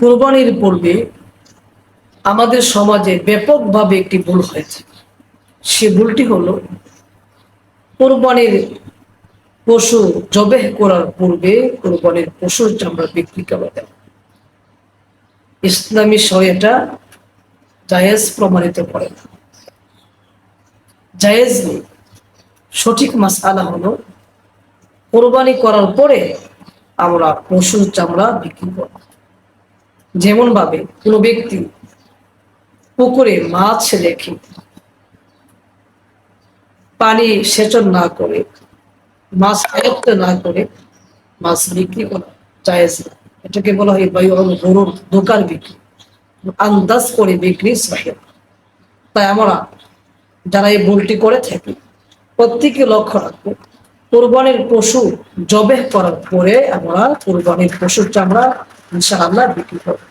কুরবানির পূর্বে আমাদের সমাজে ব্যাপকভাবে একটি ভুল হয়েছে। সে ভুলটি হলো কুরবানির পশু জবেহ করার পূর্বে কুরবানির পশুর চামড়া বিক্রি করা দেয়। ইসলামী শরীয়টা জায়েজ প্রমাণিত করে না, জায়েজ নেই। সঠিক মাসআলা হলো কুরবানি করার পরে আমরা পশুর চামড়া বিক্রি করব। যেমন ভাবে কোনো ব্যক্তি পুকুরে মাছ রেখে পানি সেচন না করে, মাছ আয়ত্ত না করে মাছ বিক্রি করা জায়েজ না। এটাকে বলা হয় বাইউল গরুর, ধোঁকার বিক্রি, আন্দাজ করে বিক্রি সহিহ। তাই আমরা যারা এই ভুলটি করে থাকি প্রত্যেকে লক্ষ্য রাখবো, কুরবানির পশু জবেহ করার পরে আমরা কুরবানির পশুর চামড়া ইনশাআল্লাহ বিক্রি করব।